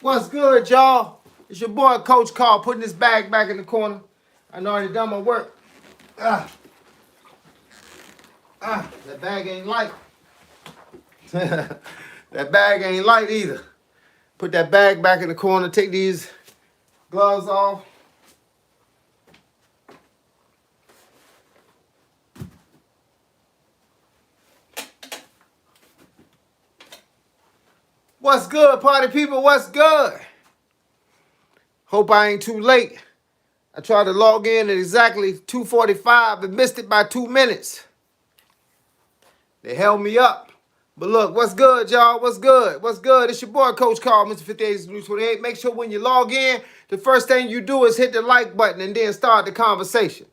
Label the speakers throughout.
Speaker 1: What's good, y'all? It's your boy, Coach Carl, putting this bag back in the corner. I know I already done my work. That bag ain't light. That bag ain't light either. Put that bag back in the corner. Take these gloves off. What's good, party people? What's good? Hope I ain't too late. I tried to log in at exactly 2:45 and missed it by 2 minutes. They held me up. But look, what's good, y'all? What's good? What's good? It's your boy, Coach Carl, Mr. 58 News 28. Make sure when you log in, the first thing you do is hit the like button and then start the conversation.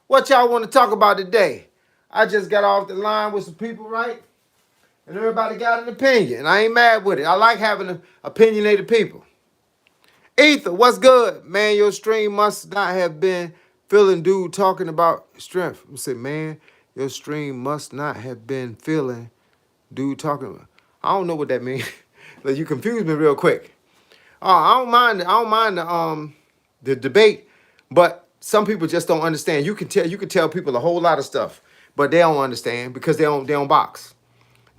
Speaker 1: What y'all want to talk about today? I just got off the line with some people, right? And everybody got an opinion. I ain't mad with it. I like having opinionated people. Ether, what's good? Man, your stream must not have been feeling dude talking about strength. I said, man, your stream must not have been feeling dude talking about. I don't know what that means. Like, you confused me real quick. I don't mind the debate, but some people just don't understand. You can tell people a whole lot of stuff, but they don't understand because they don't box.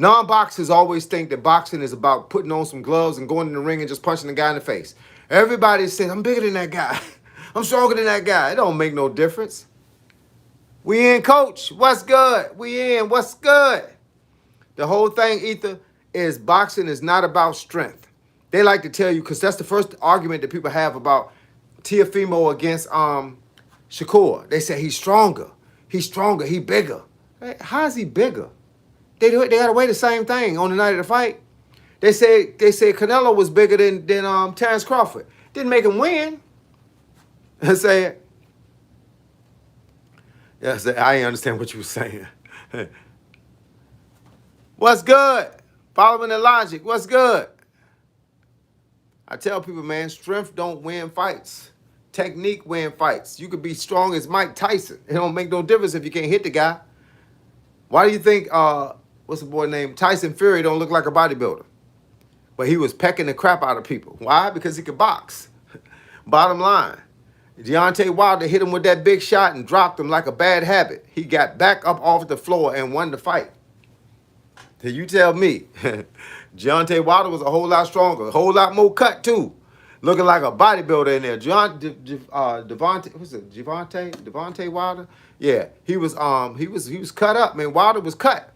Speaker 1: Non-boxers always think that boxing is about putting on some gloves and going in the ring and just punching the guy in the face. Everybody says, I'm bigger than that guy. I'm stronger than that guy. It don't make no difference. We in, coach. What's good? We in. What's good? The whole thing, Ether, is boxing is not about strength. They like to tell you, because that's the first argument that people have about Teofimo against Shakur. They say he's stronger. He's stronger. He bigger. Hey, how is he bigger? They got to weigh the same thing on the night of the fight. They said Canelo was bigger than Terrence Crawford. Didn't make him win. I said, yeah, I ain't understand what you were saying. What's good? Following the logic. What's good? I tell people, man, strength don't win fights. Technique win fights. You could be strong as Mike Tyson. It don't make no difference if you can't hit the guy. Why do you think what's the boy named Tyson Fury don't look like a bodybuilder? But he was pecking the crap out of people. Why? Because he could box. Bottom line, Deontay Wilder hit him with that big shot and dropped him like a bad habit. He got back up off the floor and won the fight. So you tell me, Deontay Wilder was a whole lot stronger, a whole lot more cut too, looking like a bodybuilder in there. Devontae Wilder, yeah, he was cut up. Man, Wilder was cut.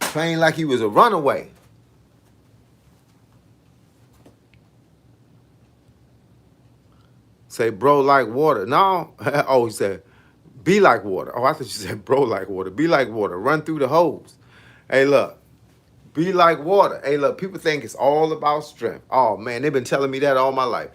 Speaker 1: Playing like he was a runaway. Say, bro, like water. No. Oh, he said, be like water. Oh, I thought you said, bro, like water. Be like water. Run through the hose. Hey, look. Be like water. Hey, look, people think it's all about strength. Oh, man, they've been telling me that all my life.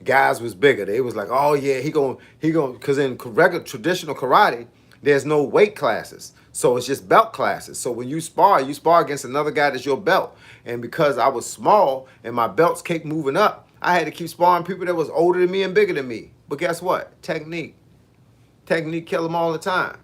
Speaker 1: Guys was bigger. They was like, oh, yeah, he going, because in regular traditional karate, there's no weight classes. So it's just belt classes. So when you spar against another guy that's your belt. And because I was small and my belts kept moving up, I had to keep sparring people that was older than me and bigger than me. But guess what? Technique. Technique kill them all the time.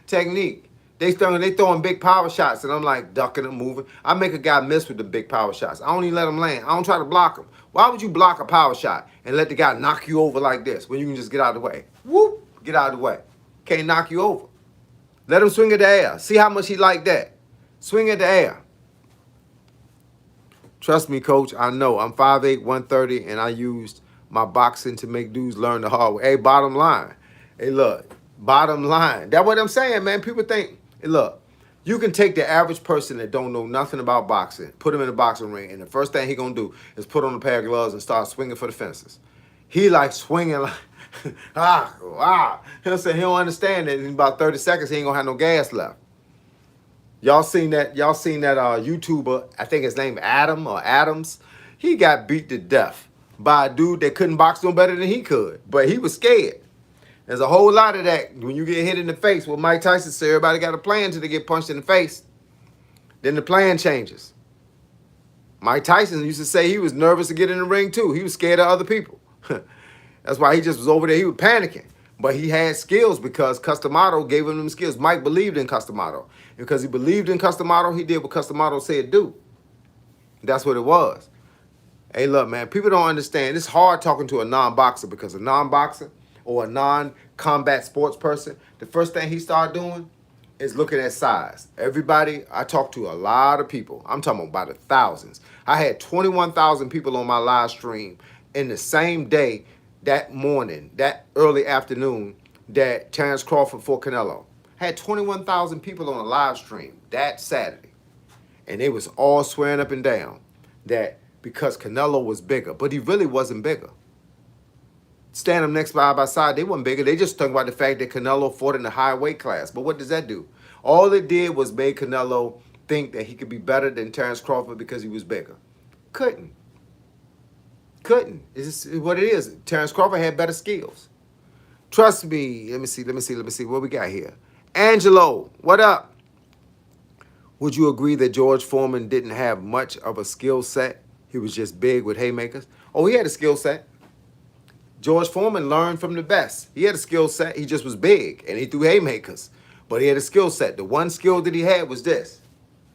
Speaker 1: Technique. They throwing big power shots, and I'm like ducking and moving. I make a guy miss with the big power shots. I don't even let him land. I don't try to block him. Why would you block a power shot and let the guy knock you over like this when you can just get out of the way? Whoop, get out of the way. Can't knock you over. Let him swing at the air. See how much he like that. Swing at the air. Trust me, coach, I know. I'm 5'8", 130, and I used my boxing to make dudes learn the hard way. Hey, bottom line. Hey, look, bottom line. That's what I'm saying, man. People think, hey, look, you can take the average person that don't know nothing about boxing, put him in a boxing ring, and the first thing he going to do is put on a pair of gloves and start swinging for the fences. He like swinging like, He'll say he don't understand that in about 30 seconds he ain't going to have no gas left. Y'all seen that YouTuber, I think his name Adam or Adams. He got beat to death by a dude that couldn't box no better than he could, but he was scared. There's a whole lot of that when you get hit in the face. What Mike Tyson said, everybody got a plan till they get punched in the face. Then the plan changes. Mike Tyson used to say he was nervous to get in the ring too. He was scared of other people. That's why he just was over there. He was panicking. But he had skills because Customato gave him them skills. Mike believed in Customato. Because he believed in Customato, he did what Customato said do. That's what it was. Hey, look, man, people don't understand. It's hard talking to a non-boxer because a non-boxer or a non-combat sports person, the first thing he started doing is looking at size. Everybody, I talked to a lot of people. I'm talking about the thousands. I had 21,000 people on my live stream in the same day, that morning, that early afternoon, that Terrence Crawford fought Canelo. I had 21,000 people on a live stream that Saturday. And they was all swearing up and down that because Canelo was bigger, but he really wasn't bigger. Stand them next by side, they weren't bigger. They just talking about the fact that Canelo fought in the high weight class. But what does that do? All it did was make Canelo think that he could be better than Terrence Crawford because he was bigger. Couldn't. It's just what it is. Terrence Crawford had better skills. Trust me. Let me see. What we got here? Angelo, what up? Would you agree that George Foreman didn't have much of a skill set? He was just big with haymakers. Oh, he had a skill set. George Foreman learned from the best. He had a skill set. He just was big, and he threw haymakers. But he had a skill set. The one skill that he had was this.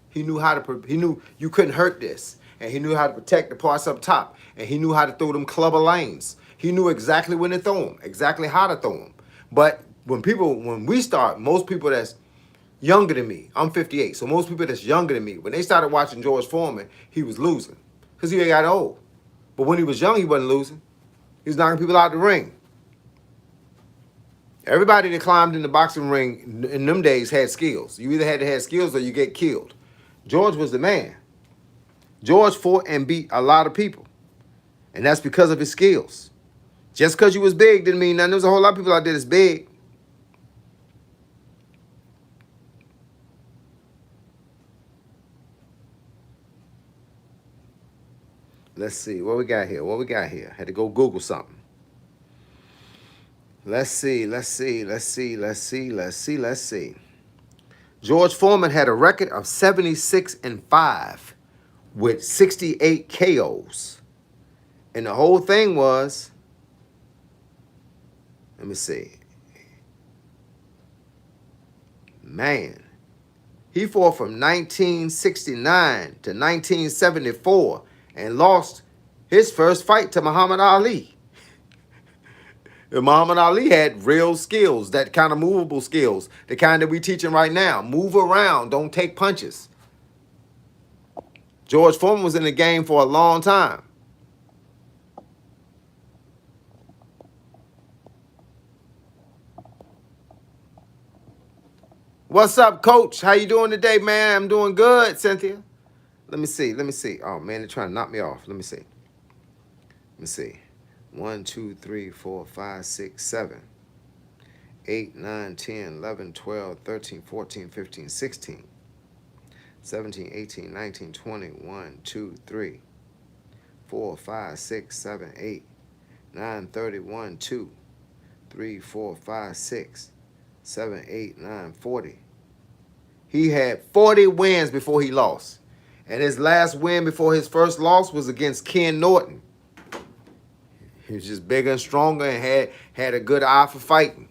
Speaker 1: He knew you couldn't hurt this. And he knew how to protect the parts up top. And he knew how to throw them clubber lanes. He knew exactly when to throw them, exactly how to throw them. But when we start, most people that's younger than me, I'm 58, so most people that's younger than me, when they started watching George Foreman, he was losing because he got old. But when he was young, he wasn't losing. He was knocking people out the ring. Everybody that climbed in the boxing ring in them days had skills. You either had to have skills or you get killed. George was the man. George fought and beat a lot of people. And that's because of his skills. Just because you was big didn't mean nothing. There was a whole lot of people out there that's big. Let's see. What we got here? Had to go Google something. Let's see. George Foreman had a record of 76-5 with 68 KOs. And the whole thing was, let me see. Man, he fought from 1969 to 1974 and lost his first fight to Muhammad Ali. Muhammad Ali had real skills, that kind of movable skills, the kind that we teaching right now. Move around, don't take punches. George Foreman was in the game for a long time. What's up, Coach? How you doing today, man? I'm doing good, Cynthia. Let me see. Oh, man, they're trying to knock me off. Let me see. 1, 2, 3, 4, 5, 6, 7, 8, 9, 10, 11, 12, 13, 14, 15, 16, 17, 18, 19, 20, 1, 2, 3, 4, 5, 6, 7, 8, 9, 30, 1, 2, 3, 4, 5, 6, 7, 8, 9, 40. He had 40 wins before he lost. And his last win before his first loss was against Ken Norton. He was just bigger and stronger and had a good eye for fighting.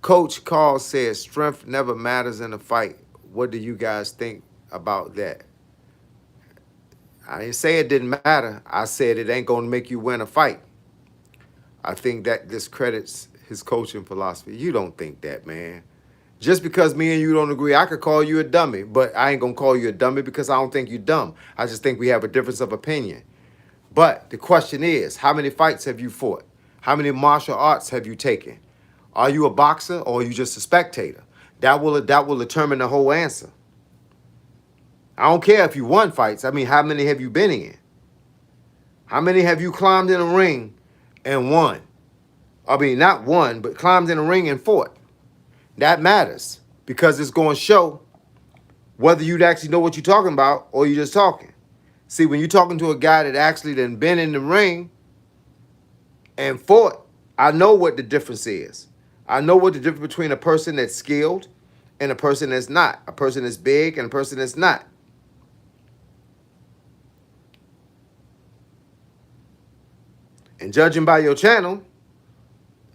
Speaker 1: Coach Carl says strength never matters in a fight. What do you guys think about that? I didn't say it didn't matter. I said it ain't going to make you win a fight. I think that discredits his coaching philosophy. You don't think that, man. Just because me and you don't agree, I could call you a dummy, but I ain't going to call you a dummy because I don't think you're dumb. I just think we have a difference of opinion. But the question is, how many fights have you fought? How many martial arts have you taken? Are you a boxer or are you just a spectator? That will determine the whole answer. I don't care if you won fights. I mean, how many have you been in? How many have you climbed in a ring and won? I mean, not won, but climbed in a ring and fought. That matters because it's going to show whether you'd actually know what you're talking about or you're just talking. See, when you're talking to a guy that actually done been in the ring and fought, I know what the difference is. I know what the difference between a person that's skilled and a person that's not. A person that's big and a person that's not. And judging by your channel,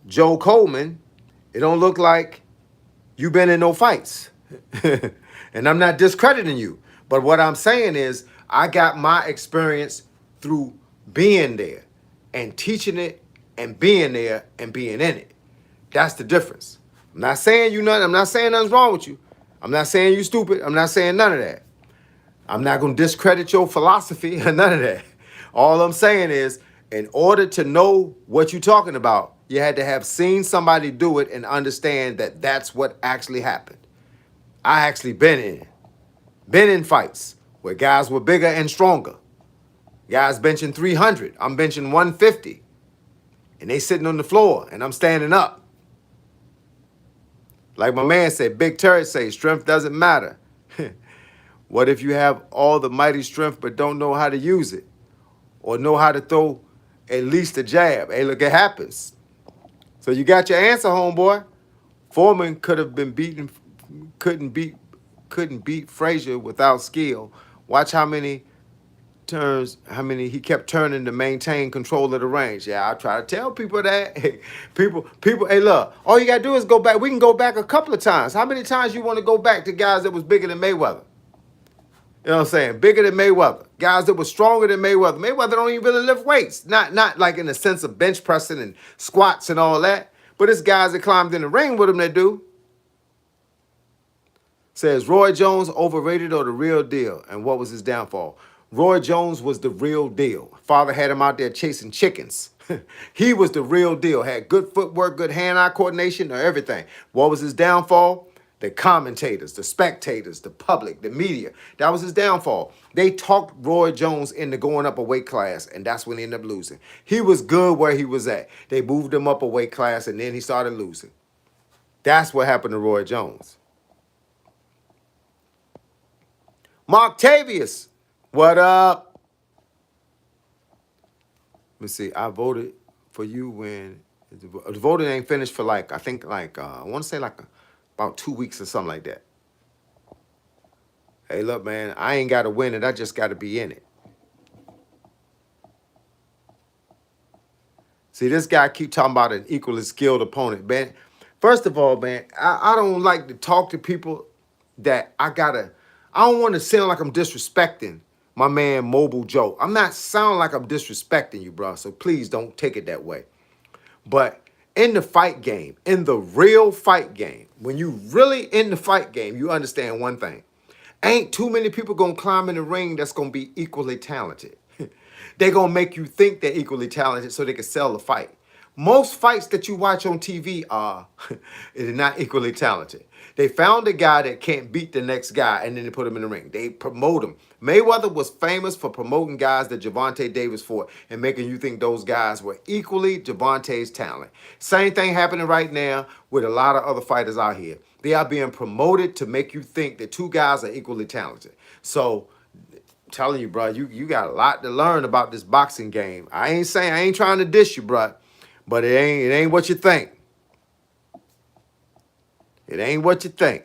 Speaker 1: Joe Coleman, it don't look like you've been in no fights. And I'm not discrediting you. But what I'm saying is, I got my experience through being there and teaching it and being there and being in it. That's the difference. I'm not saying you nothing. I'm not saying nothing's wrong with you. I'm not saying you stupid. I'm not saying none of that. I'm not going to discredit your philosophy or none of that. All I'm saying is, in order to know what you're talking about, you had to have seen somebody do it and understand that that's what actually happened. I actually been in fights where guys were bigger and stronger. Guys benching 300, I'm benching 150, and they sitting on the floor, and I'm standing up. Like my man said, Big Terry say, strength doesn't matter. What if you have all the mighty strength but don't know how to use it? Or know how to throw at least a jab? Hey, look, it happens. So you got your answer, homeboy. Foreman could have been beaten, couldn't beat Frazier without skill. Watch how many he kept turning to maintain control of the range. Yeah, I try to tell people that. people, hey, look, all you gotta do is go back. We can go back a couple of times. How many times you want to go back to guys that was bigger than Mayweather? You know what I'm saying? Bigger than Mayweather. Guys that were stronger than Mayweather. Mayweather don't even really lift weights. Not like in the sense of bench pressing and squats and all that. But it's guys that climbed in the ring with him that do. Says Roy Jones overrated or the real deal? And what was his downfall? Roy Jones was the real deal. Father had him out there chasing chickens. He was the real deal. Had good footwork, good hand-eye coordination, or everything. What was his downfall? The commentators, the spectators, the public, the media. That was his downfall. They talked Roy Jones into going up a weight class, and that's when he ended up losing. He was good where he was at. They moved him up a weight class, and then he started losing. That's what happened to Roy Jones. Marktavius, what up? Let me see. I voted for you when the voting ain't finished for I want to say about 2 weeks or something like that. Hey, look, man, I ain't got to win it. I just got to be in it. See, this guy keep talking about an equally skilled opponent, man. First of all, man, I don't like to talk to people that I don't want to sound like I'm disrespecting my man Mobile Joe. I'm not sounding like I'm disrespecting you, bro. So please don't take it that way. But in the fight game, in the real fight game, when you really in the fight game, you understand one thing. Ain't too many people gonna climb in the ring that's gonna be equally talented. They're gonna make you think they're equally talented so they can sell the fight. Most fights that you watch on TV are not equally talented. They found a guy that can't beat the next guy, and then they put him in the ring. They promote him. Mayweather was famous for promoting guys that Gervonta Davis fought and making you think those guys were equally Gervonta's talent. Same thing happening right now with a lot of other fighters out here. They are being promoted to make you think that two guys are equally talented. So, I'm telling you, bro, you got a lot to learn about this boxing game. I ain't trying to dish you, bro, but it ain't what you think. It ain't what you think.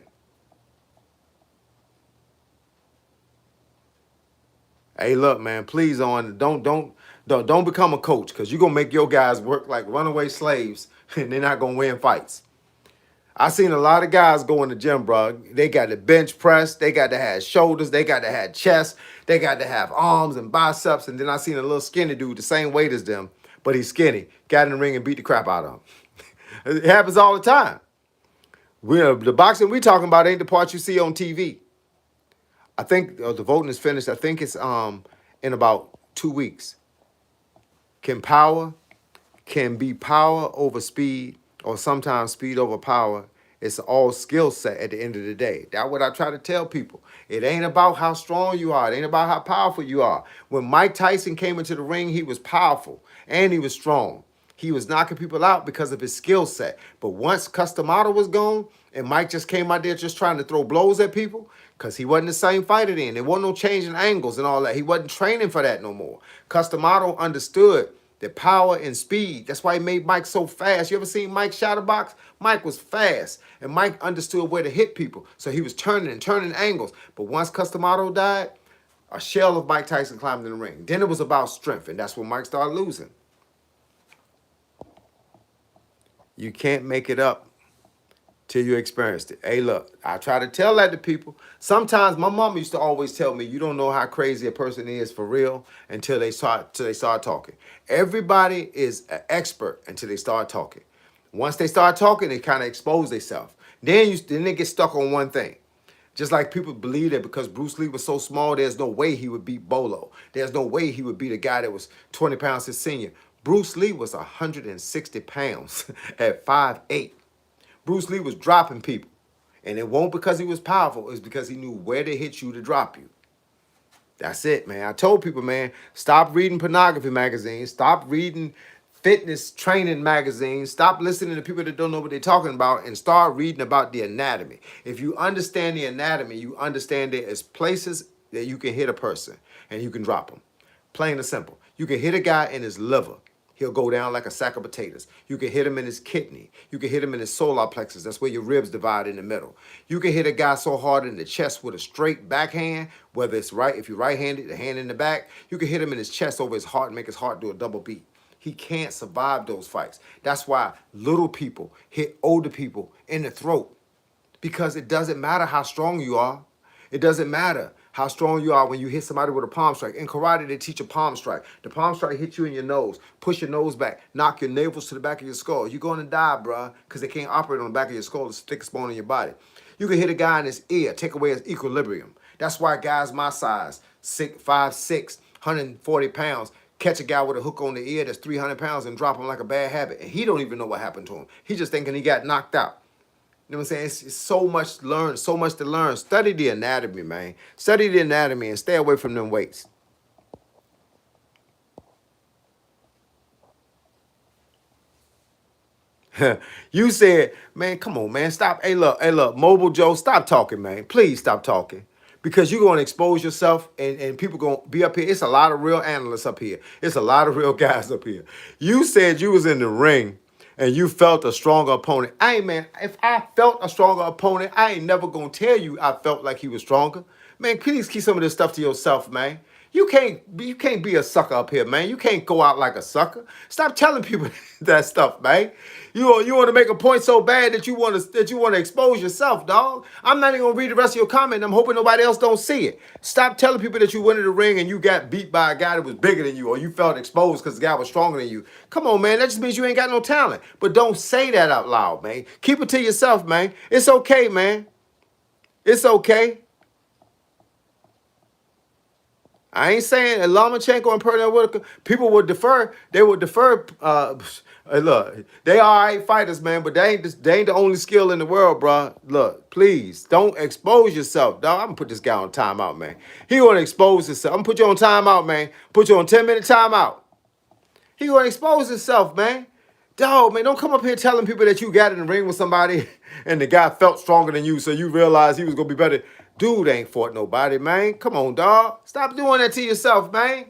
Speaker 1: Hey, look, man, please don't become a coach, because you're gonna make your guys work like runaway slaves and they're not gonna win fights. I seen a lot of guys go in the gym, bro. They got to bench press, they got to have shoulders, they got to have chest, they got to have arms and biceps, and then I seen a little skinny dude the same weight as them, but he's skinny, got in the ring and beat the crap out of him. It happens all the time. The boxing we talking about ain't the part you see on TV. I think the voting is finished. I think it's in about 2 weeks. Can be power over speed, or sometimes speed over power. It's all skill set at the end of the day. That's what I try to tell people. It ain't about how strong you are. It ain't about how powerful you are. When Mike Tyson came into the ring, he was powerful and he was strong. He was knocking people out because of his skill set. But once Cus D'Amato was gone and Mike just came out there just trying to throw blows at people, because he wasn't the same fighter then. There wasn't no changing angles and all that. He wasn't training for that no more. Cus D'Amato understood the power and speed. That's why he made Mike so fast. You ever seen Mike shadowbox? Mike was fast, and Mike understood where to hit people. So he was turning angles. But once Cus D'Amato died, a shell of Mike Tyson climbed in the ring. Then it was about strength, and that's when Mike started losing. You can't make it up till you experienced it. Hey, look, I try to tell that to people. Sometimes my mom used to always tell me, you don't know how crazy a person is for real until they start talking. Everybody is an expert until they start talking. Once they start talking, they kind of expose themselves. Then they get stuck on one thing. Just like people believe that because Bruce Lee was so small, there's no way he would beat Bolo. There's no way he would beat a guy that was 20 pounds his senior. Bruce Lee was 160 pounds at 5'8". Bruce Lee was dropping people. And it won't because he was powerful. It's because he knew where to hit you to drop you. That's it, man. I told people, man, stop reading pornography magazines. Stop reading fitness training magazines. Stop listening to people that don't know what they're talking about and start reading about the anatomy. If you understand the anatomy, you understand there is places that you can hit a person and you can drop them. Plain and simple. You can hit a guy in his liver. He'll go down like a sack of potatoes. You can hit him in his kidney. You can hit him in his solar plexus. That's where your ribs divide in the middle. You can hit a guy so hard in the chest with a straight backhand, whether it's right, if you're right-handed, the hand in the back. You can hit him in his chest over his heart and make his heart do a double beat. He can't survive those fights. That's why little people hit older people in the throat, because it doesn't matter how strong you are. It doesn't matter how strong you are when you hit somebody with a palm strike. In karate, they teach a palm strike. The palm strike hits you in your nose, push your nose back, knock your navels to the back of your skull. You're going to die, bruh, because they can't operate on the back of your skull. It's the thickest bone in your body. You can hit a guy in his ear, take away his equilibrium. That's why guys my size, 5'6", 140 pounds, catch a guy with a hook on the ear that's 300 pounds and drop him like a bad habit. And he don't even know what happened to him. He just thinking he got knocked out. You know what I'm saying? It's so much to learn, so much to learn. Study the anatomy, man. Study the anatomy and stay away from them weights. You said, man, come on, man. Stop. Hey, look, Mobile Joe, stop talking, man. Please stop talking. Because you're going to expose yourself and people going to be up here. It's a lot of real analysts up here. It's a lot of real guys up here. You said you was in the ring and you felt a stronger opponent. Hey, man, if I felt a stronger opponent, I ain't never going to tell you I felt like he was stronger. Man, please keep some of this stuff to yourself, man. You can't be a sucker up here, man. You can't go out like a sucker. Stop telling people that stuff, man. You want to make a point so bad that you want to expose yourself, dog. I'm not even gonna read the rest of your comment. I'm hoping nobody else don't see it. Stop telling people that you went in the ring and you got beat by a guy that was bigger than you, or you felt exposed because the guy was stronger than you. Come on, man. That just means you ain't got no talent. But don't say that out loud, man. Keep it to yourself, man. It's okay, man. It's okay. I ain't saying Lomachenko and Pernell Whitaker, people would defer. They would defer. Look, they are all right fighters, man, but they ain't the only skill in the world, bro. Look, please don't expose yourself, dog. I'm gonna put this guy on timeout, man. He gonna expose himself. I'm gonna put you on timeout, man. Put you on 10-minute timeout. He gonna expose himself, man. Dog, man, don't come up here telling people that you got in the ring with somebody and the guy felt stronger than you, so you realized he was gonna be better. Dude ain't fought nobody, man. Come on, dog. Stop doing that to yourself, man.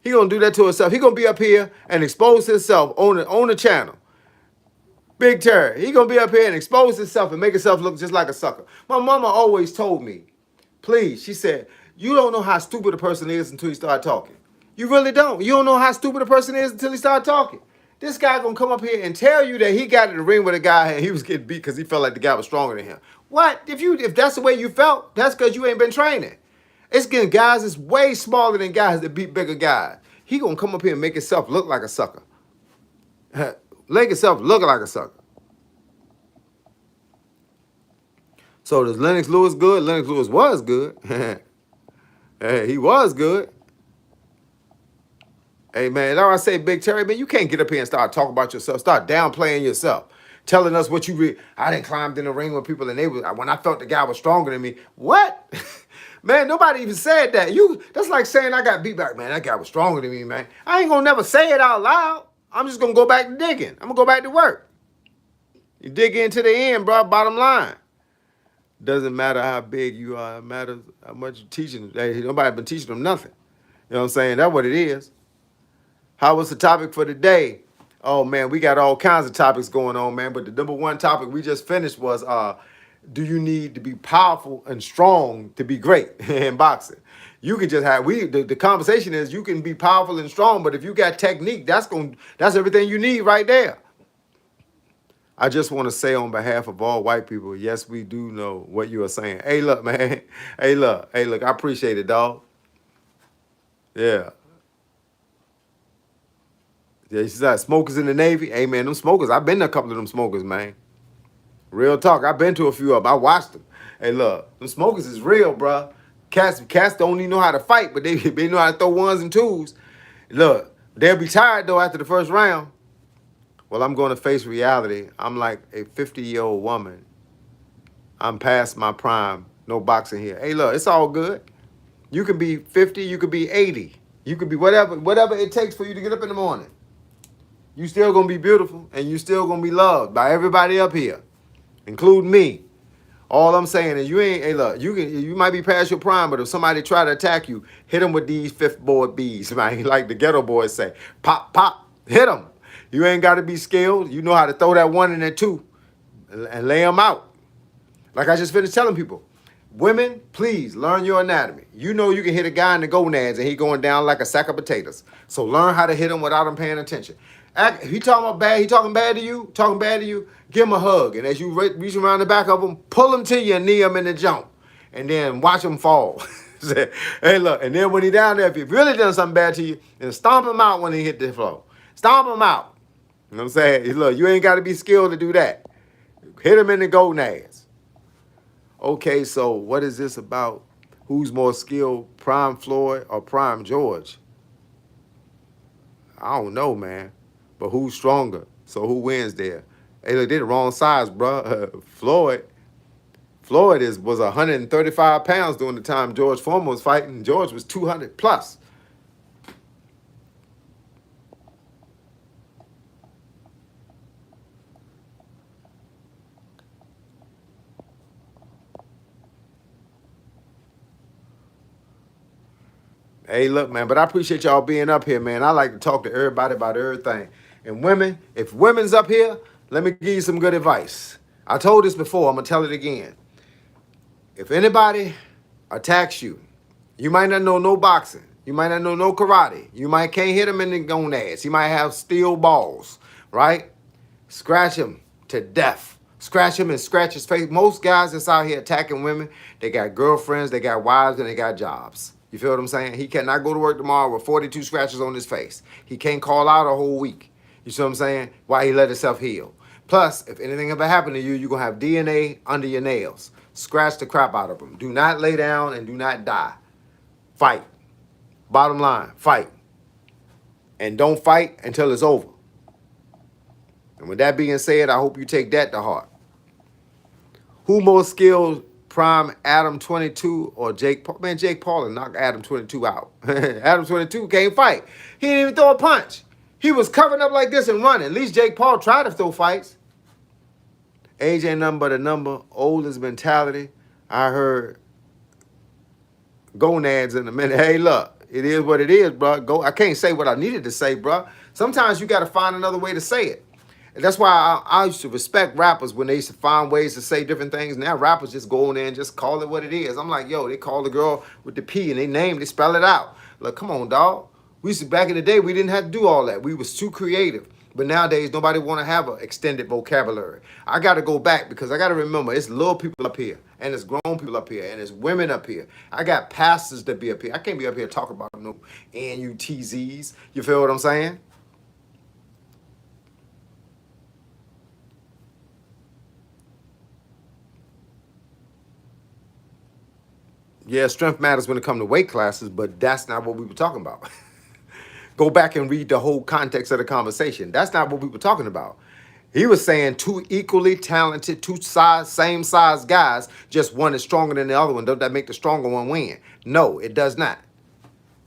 Speaker 1: He gonna do that to himself. He gonna be up here and expose himself on the channel. Big Terry. He gonna be up here and expose himself and make himself look just like a sucker. My mama always told me, please, she said, you don't know how stupid a person is until you start talking. You really don't. You don't know how stupid a person is until he start talking. This guy gonna come up here and tell you that he got in the ring with a guy and he was getting beat because he felt like the guy was stronger than him. What? If that's the way you felt, that's because you ain't been training. It's getting guys that's way smaller than guys that beat bigger guys. He gonna come up here and make himself look like a sucker. Make himself look like a sucker. So does Lennox Lewis good? Lennox Lewis was good. Hey, he was good. Hey, man, now I say, Big Terry, man, you can't get up here and start talking about yourself. Start downplaying yourself. Telling us what you I didn't climb in the ring with people and when I felt the guy was stronger than me. What? Man, nobody even said that. That's like saying I got beat back, man. That guy was stronger than me, man. I ain't gonna never say it out loud. I'm just gonna go back to digging. I'm gonna go back to work. You dig into the end, bro. Bottom line. Doesn't matter how big you are. It matters how much you're teaching. Nobody been teaching them nothing. You know what I'm saying? That's what it is. How was the topic for today? Oh, man, we got all kinds of topics going on, man. But the number one topic we just finished was, do you need to be powerful and strong to be great in boxing? You can just have, the conversation is you can be powerful and strong, but if you got technique, that's everything you need right there. I just want to say on behalf of all white people, yes, we do know what you are saying. Hey, look, man. Hey, look. I appreciate it, dog. Yeah. Yeah, you see smokers in the Navy. Hey, man, them smokers. I've been to a couple of them smokers, man. Real talk. I've been to a few of them. I watched them. Hey, look, them smokers is real, bro. Cats don't even know how to fight, but they know how to throw ones and twos. Look, they'll be tired though after the first round. Well, I'm going to face reality. I'm like a 50-year-old woman. I'm past my prime. No boxing here. Hey, look, it's all good. You could be 50, you could be 80. You could be whatever it takes for you to get up in the morning. You still gonna be beautiful and you still gonna be loved by everybody up here, including me. All I'm saying is you ain't, hey look, you might be past your prime, but if somebody try to attack you, hit them with these fifth board bees, man. Like the ghetto boys say, pop, pop, hit them. You ain't got to be skilled. You know how to throw that one and that two and lay them out. Like I just finished telling people, women, please learn your anatomy. You know you can hit a guy in the gonads and he going down like a sack of potatoes. So learn how to hit him without him paying attention. If he talking bad to you, give him a hug. And as you reach around the back of him, pull him to you and knee him in the jump. And then watch him fall. Say, hey, look. And then when he down there, if he really done something bad to you, then stomp him out when he hit the floor. Stomp him out. You know what I'm saying? Look, you ain't got to be skilled to do that. Hit him in the gonads. Okay, so what is this about? Who's more skilled, Prime Floyd or Prime George? I don't know, man. But who's stronger? So who wins there? Hey, look, they're the wrong size, bro. Floyd was 135 pounds during the time George Foreman was fighting. George was 200 plus. Hey, look, man, but I appreciate y'all being up here, man. I like to talk to everybody about everything. And women, if women's up here, let me give you some good advice. I told this before, I'm going to tell it again. If anybody attacks you, you might not know no boxing. You might not know no karate. You might can't hit him in the gonads. He might have steel balls, right? Scratch him to death. Scratch him and scratch his face. Most guys that's out here attacking women, they got girlfriends, they got wives, and they got jobs. You feel what I'm saying? He cannot go to work tomorrow with 42 scratches on his face. He can't call out a whole week. You see what I'm saying? Why he let himself heal. Plus, if anything ever happened to you, you're going to have DNA under your nails. Scratch the crap out of them. Do not lay down and do not die. Fight. Bottom line, fight. And don't fight until it's over. And with that being said, I hope you take that to heart. Who more skilled, Prime Adam 22 or Jake Paul? Man, Jake Paul knocked Adam 22 out. Adam 22 can't fight. He didn't even throw a punch. He was covering up like this and running. At least Jake Paul tried to throw fights. Age ain't nothing but a number. Old is mentality. I heard gonads in a minute. Hey, look, it is what it is, bro. I can't say what I needed to say, bro. Sometimes you got to find another way to say it. And that's why I used to respect rappers when they used to find ways to say different things. Now rappers just go in there and just call it what it is. I'm like, yo, they call the girl with the P and they spell it out. Like, come on, dog. We used to, back in the day, we didn't have to do all that. We was too creative. But nowadays, nobody want to have an extended vocabulary. I got to go back because I got to remember, it's little people up here, and it's grown people up here, and it's women up here. I got pastors that be up here. I can't be up here talking about no NUTZs. You feel what I'm saying? Yeah, strength matters when it comes to weight classes, but that's not what we were talking about. Go back and read the whole context of the conversation. That's not what we were talking about. He was saying two equally talented, same size guys, just one is stronger than the other one. Don't that make the stronger one win? No, it does not.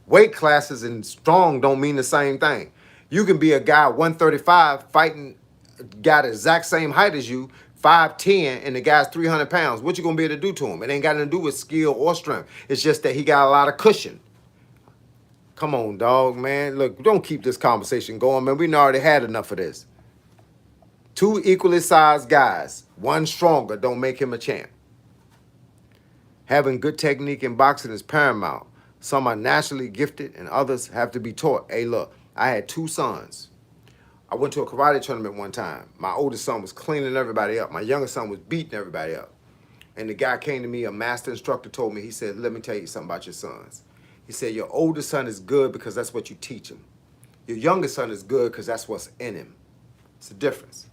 Speaker 1: Weight classes and strong don't mean the same thing. You can be a guy 135 fighting a guy the exact same height as you, 5'10", and the guy's 300 pounds. What you gonna be able to do to him? It ain't got nothing to do with skill or strength. It's just that he got a lot of cushion. Come on, dog, man. Look, don't keep this conversation going, man. We already had enough of this. Two equally sized guys, one stronger, don't make him a champ. Having good technique in boxing is paramount. Some are naturally gifted and others have to be taught. Hey, look, I had two sons. I went to a karate tournament one time. My oldest son was cleaning everybody up. My youngest son was beating everybody up. And the guy came to me, a master instructor told me, he said, let me tell you something about your sons. He said, your oldest son is good because that's what you teach him. Your youngest son is good because that's what's in him. It's a difference.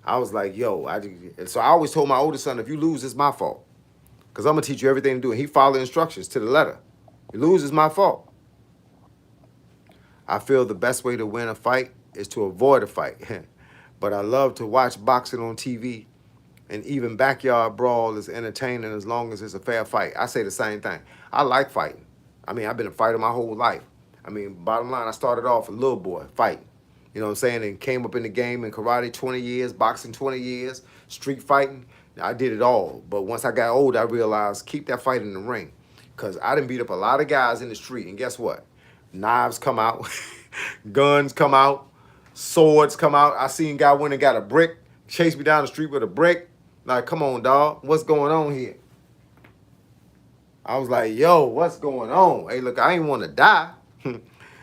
Speaker 1: I was like, yo, and so I always told my oldest son, if you lose, it's my fault. Because I'm going to teach you everything to do. And he followed instructions to the letter. You lose, it's my fault. I feel the best way to win a fight is to avoid a fight. But I love to watch boxing on TV. And even backyard brawl is entertaining as long as it's a fair fight. I say the same thing. I like fighting. I mean, I've been a fighter my whole life. I mean, bottom line, I started off a little boy fighting. You know what I'm saying? And came up in the game in karate 20 years, boxing 20 years, street fighting. I did it all. But once I got older, I realized keep that fight in the ring. Because I done beat up a lot of guys in the street. And guess what? Knives come out, guns come out, swords come out. I seen a guy went and got a brick, chased me down the street with a brick. Like, come on, dog. What's going on here? I was like, yo, what's going on? Hey, look, I ain't want to die.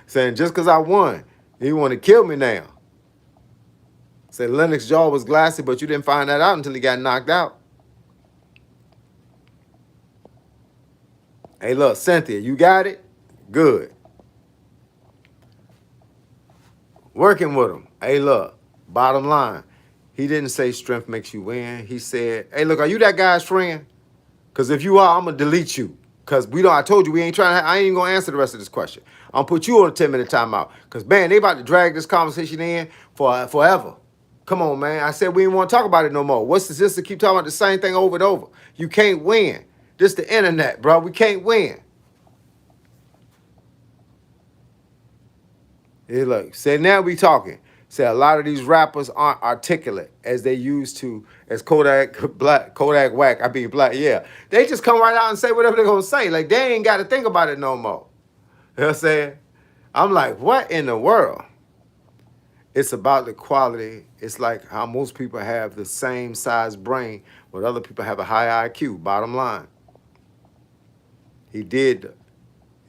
Speaker 1: Saying just because I won, he want to kill me now. Said Lennox's jaw was glassy, but you didn't find that out until he got knocked out. Hey, look, Cynthia, you got it? Good. Working with him. Hey, look, bottom line, he didn't say strength makes you win. He said, hey, look, are you that guy's friend? Because if you are, I'm going to delete you. Because I told you we ain't trying to, I ain't even going to answer the rest of this question. I'm going to put you on a 10-minute timeout. Because, man, they about to drag this conversation in for forever. Come on, man. I said we didn't want to talk about it no more. What's the sense to keep talking about the same thing over and over? You can't win. This the internet, bro. We can't win. Hey, look, say now we talking. Say a lot of these rappers aren't articulate as they used to, as Kodak Whack, Black, yeah. They just come right out and say whatever they're going to say. Like, they ain't got to think about it no more. You know what I'm saying? I'm like, what in the world? It's about the quality. It's like how most people have the same size brain, but other people have a high IQ, bottom line. He did,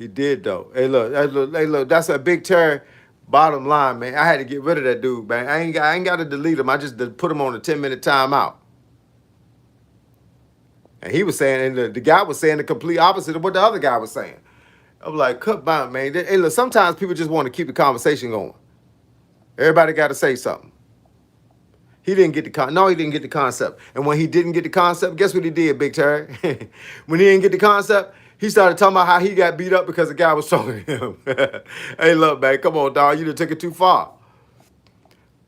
Speaker 1: though. Hey, look, that's a Big Terry. Bottom line, man, I had to get rid of that dude, man. I ain't got to delete him. I just put him on a 10-minute timeout. And he was saying, and the guy was saying the complete opposite of what the other guy was saying. I'm like, cut down, man. Hey, look, sometimes people just want to keep the conversation going. Everybody got to say something. He didn't get the concept. And when he didn't get the concept, guess what he did, Big Terry? When he didn't get the concept, he started talking about how he got beat up because the guy was talking to him. Hey, look, man, come on, dog. You done took it too far.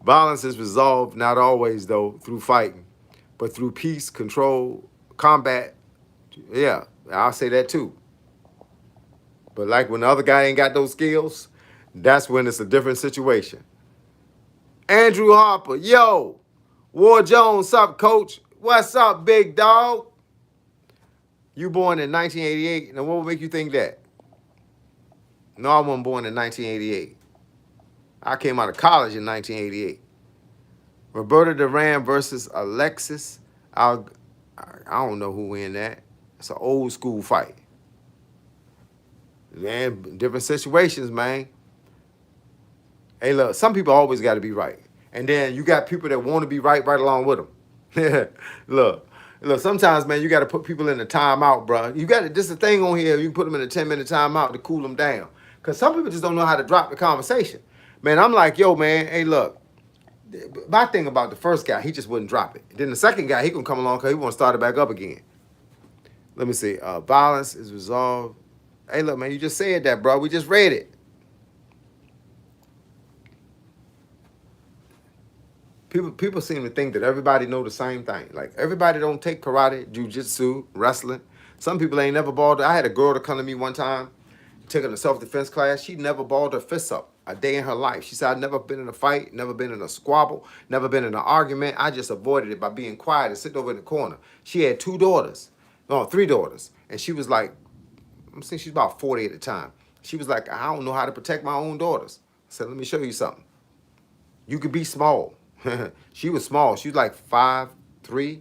Speaker 1: Violence is resolved, not always, though, through fighting, but through peace, control, combat. Yeah, I'll say that, too. But like when the other guy ain't got those skills, that's when it's a different situation. Andrew Harper, yo. War Jones, up, coach? What's up, big dog? You born in 1988. Now, what would make you think that? No, I wasn't born in 1988. I came out of college in 1988. Roberta Duran versus Alexis. I don't know who win that. It's an old school fight. Man, different situations, man. Hey, look, some people always got to be right. And then you got people that want to be right along with them. Look, sometimes, man, you got to put people in a timeout, bro. You got to, this is a thing on here, you can put them in a 10-minute timeout to cool them down. Because some people just don't know how to drop the conversation. Man, I'm like, yo, man, hey, look. My thing about the first guy, he just wouldn't drop it. Then the second guy, he can come along because he want to start it back up again. Let me see. Violence is resolved. Hey, look, man, you just said that, bro. We just read it. People seem to think that everybody know the same thing. Like, everybody don't take karate, jiu-jitsu, wrestling. Some people ain't never balled. I had a girl to come to me one time, taking a self-defense class. She never balled her fists up a day in her life. She said, I've never been in a fight, never been in a squabble, never been in an argument. I just avoided it by being quiet and sitting over in the corner. She had 3 daughters. And she was like, I'm saying she's about 40 at the time. She was like, I don't know how to protect my own daughters. I said, let me show you something. You could be small. She was small. She was like 5'3",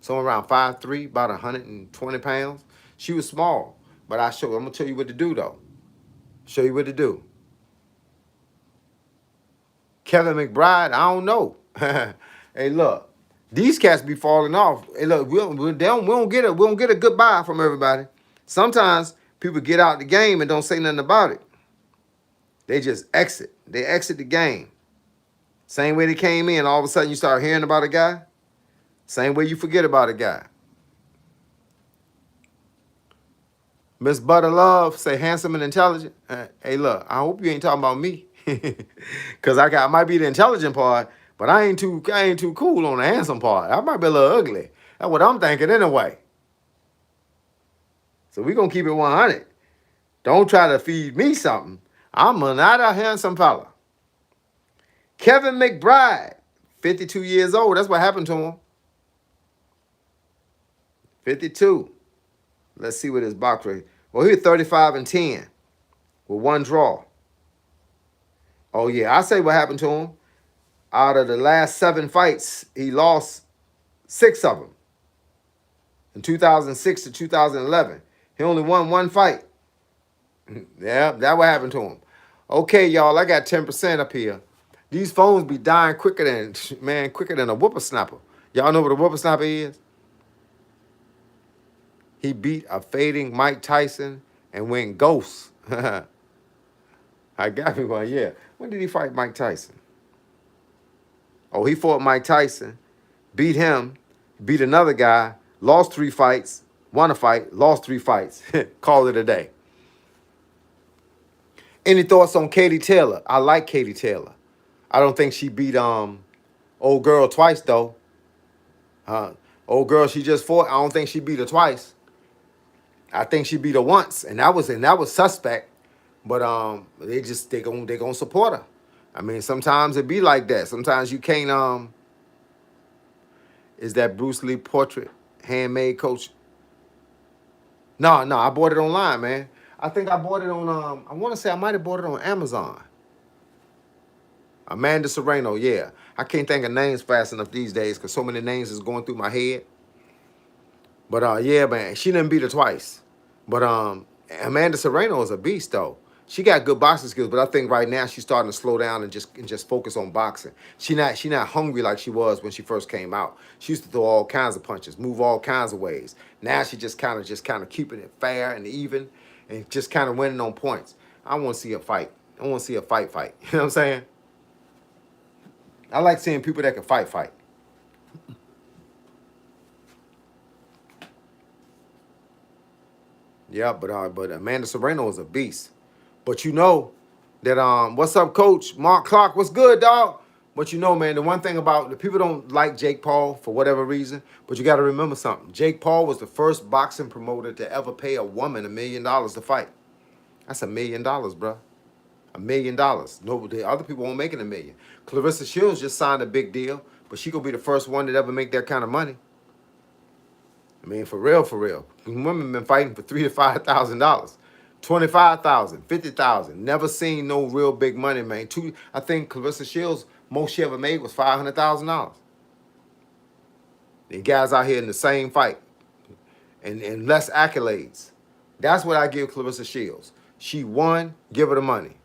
Speaker 1: somewhere around 5'3", about 120 pounds. She was small. But I'm going to tell you what to do, though. Show you what to do. Kevin McBride, I don't know. Hey, look, these cats be falling off. Hey, look, we don't get a goodbye from everybody. Sometimes people get out the game and don't say nothing about it. They just exit. They exit the game. Same way they came in, all of a sudden you start hearing about a guy. Same way you forget about a guy. Miss Butter Love say handsome and intelligent. Hey, look, I hope you ain't talking about me. Cause I might be the intelligent part, but I ain't too cool on the handsome part. I might be a little ugly. That's what I'm thinking anyway. So we gonna keep it 100. Don't try to feed me something. I'm not a handsome fella. Kevin McBride, 52 years old. That's what happened to him. 52. Let's see what his box rate. Well, he was 35-10 with one draw. Oh yeah, I say what happened to him. Out of the last 7 fights, he lost 6 of them. In 2006 to 2011, he only won 1 fight. Yeah, that what happened to him. Okay, y'all, I got 10% up here. These phones be dying quicker than a whippersnapper. Y'all know what a whippersnapper is? He beat a fading Mike Tyson and went ghost. I got me one, yeah. When did he fight Mike Tyson? Oh, he fought Mike Tyson, beat him, beat another guy, lost 3 fights, won a fight, lost 3 fights. Call it a day. Any thoughts on Katie Taylor? I like Katie Taylor. I don't think she beat old girl twice though. Old girl she just fought, I don't think she beat her twice. I think she beat her once, and that was suspect. But they gonna support her. I mean, sometimes it be like that. Sometimes you can't is that Bruce Lee portrait handmade, coach? No, I bought it online, man. I think I bought it on I want to say I might have bought it on Amazon. Amanda Serrano, yeah. I can't think of names fast enough these days because so many names is going through my head. But yeah, man, she didn't beat her twice. But Amanda Serrano is a beast though. She got good boxing skills, but I think right now she's starting to slow down and just focus on boxing. She not hungry like she was when she first came out. She used to throw all kinds of punches, move all kinds of ways. Now she just kind of keeping it fair and even, and just kind of winning on points. I want to see a fight. I want to see a fight. You know what I'm saying? I like seeing people that can fight. Yeah, but Amanda Serrano is a beast. But you know that what's up, Coach Mark Clark? What's good, dog? But you know, man, the one thing about the people don't like Jake Paul for whatever reason, but you got to remember something. Jake Paul was the first boxing promoter to ever pay a woman $1 million to fight. That's $1 million, bro. $1 million. No, the other people won't make it $1 million. Clarissa Shields just signed a big deal, but she gonna be the first one that ever make that kind of money. I mean, for real. Women been fighting for $3,000 to $5,000, $25,000, $50,000. Never seen no real big money, man. I think Clarissa Shields most she ever made was $500,000. The guys out here in the same fight, and less accolades. That's what I give Clarissa Shields. She won. Give her the money.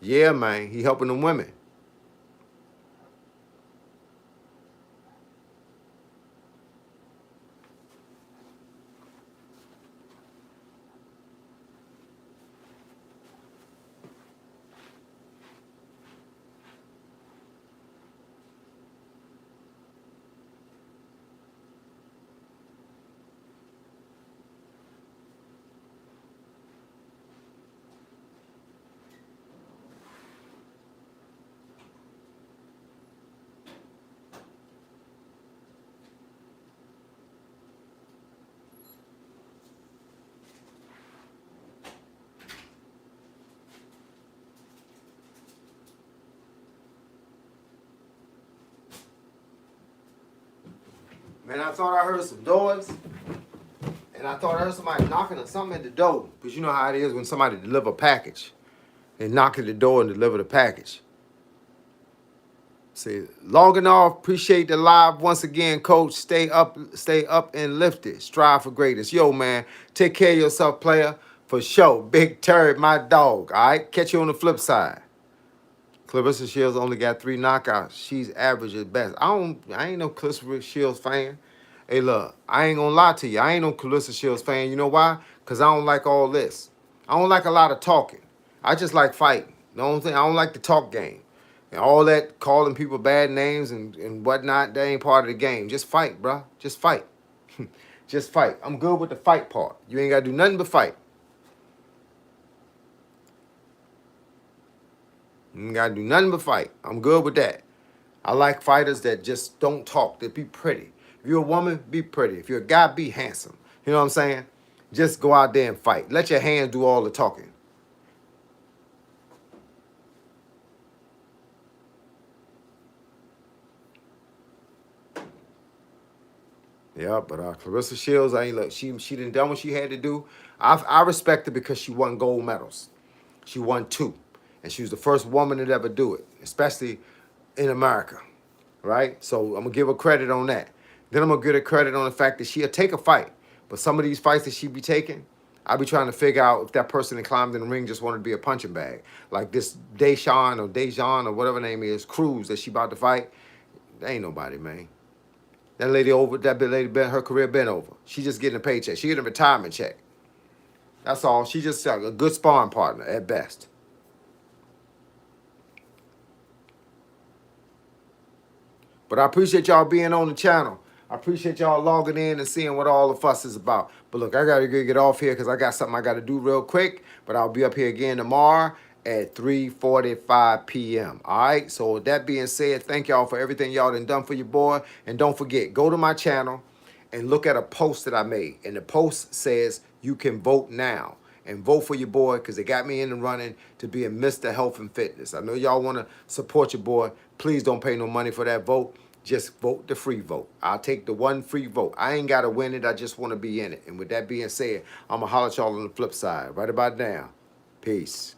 Speaker 1: Yeah, man. He helping them women. Man, I thought I heard some doors, and I thought I heard somebody knocking on something at the door. Because you know how it is when somebody deliver a package. They knock at the door and deliver the package. Say, logging off, appreciate the live once again, coach. Stay up and lifted. Strive for greatness. Yo, man, take care of yourself, player. For sure. Big Terry, my dog. All right. Catch you on the flip side. Clarissa Shields only got 3 knockouts. She's average at best. I ain't no Clarissa Shields fan. Hey, look, I ain't gonna lie to you. I ain't no Clarissa Shields fan. You know why? Because I don't like all this. I don't like a lot of talking. I just like fighting. The only thing, I don't like the talk game. And all that calling people bad names and whatnot, that ain't part of the game. Just fight, bro. Just fight. Just fight. I'm good with the fight part. You ain't gotta do nothing but fight. You ain't gotta do nothing but fight. I'm good with that. I like fighters that just don't talk, that be pretty. If you're a woman, be pretty. If you're a guy, be handsome. You know what I'm saying? Just go out there and fight. Let your hands do all the talking. Yeah, but Clarissa Shields, I ain't look. She done done what she had to do. I respect her because she won gold medals. She won 2, and she was the first woman to ever do it, especially in America, right? So I'm gonna give her credit on that. Then I'm gonna give her credit on the fact that she'll take a fight, but some of these fights that she be taking, I be trying to figure out if that person that climbed in the ring just wanted to be a punching bag, like this Dejan or whatever her name is, Cruz that she about to fight. There ain't nobody, man. That lady her career been over. She just getting a paycheck. She getting a retirement check. That's all. She just a good sparring partner at best. But I appreciate y'all being on the channel. I appreciate y'all logging in and seeing what all the fuss is about. But look, I got to get off here because I got something I got to do real quick. But I'll be up here again tomorrow at 3:45 p.m. All right? So with that being said, thank y'all for everything y'all done for your boy. And don't forget, go to my channel and look at a post that I made. And the post says you can vote now. And vote for your boy because they got me in the running to be a Mr. Health and Fitness. I know y'all want to support your boy. Please don't pay no money for that vote. Just vote the free vote. I'll take the one free vote. I ain't got to win it. I just want to be in it. And with that being said, I'm going to holler at y'all on the flip side right about now. Peace.